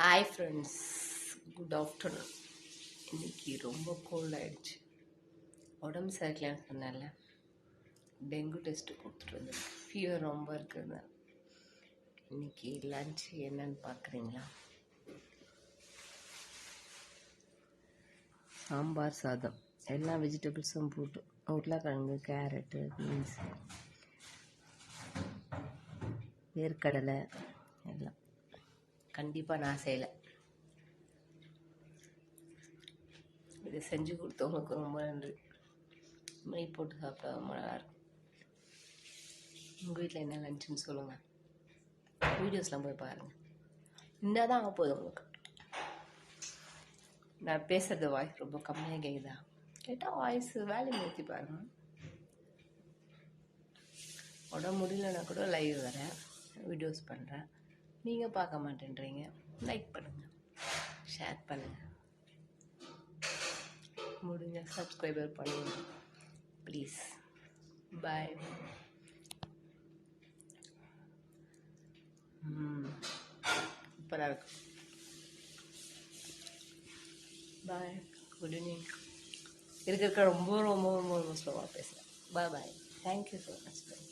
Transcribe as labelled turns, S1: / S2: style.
S1: Hi friends, good afternoon. இன்றைக்கி ரொம்ப gold ஆகிடுச்சு. உடம்பு சரியில்லைன்னு சொன்னேன்ல, டெங்கு டெஸ்ட்டு கொடுத்துட்டு வந்திருக்கு. ஃபீவர் ரொம்ப இருக்குதுங்க. இன்றைக்கி லன்ச் என்னன்னு பார்க்குறீங்களா? சாம்பார் சாதம், எல்லா வெஜிடபிள்ஸும் போட்டு, உருளைக்கிழங்கு, கேரட்டு, பீன்ஸ், வேர்க்கடலை எல்லாம். கண்டிப்பாக நான் செய்யலை. இதை செஞ்சு கொடுத்தவங்களுக்கு ரொம்ப நன்றி. நெய் போட்டு சாப்பிட்டா ரொம்ப நல்லாயிருக்கும். உங்கள் வீட்டில் என்ன லஞ்சுன்னு சொல்லுங்கள். வீடியோஸ்லாம் போய் பாருங்கள். என்ன தான் ஆக போகுது உங்களுக்கு? நான் பேசுகிறது வாய்ஸ் ரொம்ப கம்மியாக கேட்குதா? கேட்டால் வாய்ஸ் வேலையை நிறுத்தி பாருங்கள். உடம்பு முடியலன்னா கூட லைவ் வரேன், வீடியோஸ் பண்ணுறேன். நீங்கள் பார்க்க மாட்டேன்றீங்க. லைக் பண்ணுங்கள், ஷேர் பண்ணுங்கள், முடிஞ்ச சப்ஸ்கிரைபர் பண்ணுங்க ப்ளீஸ். பாய். சூப்பராக இருக்கு. Bye, good evening. இருக்க ரொம்ப ரொம்ப ரொம்ப ரொம்ப ஸ்லோவாக பேசுகிறேன். Bye bye. Thank you so much. பாய்.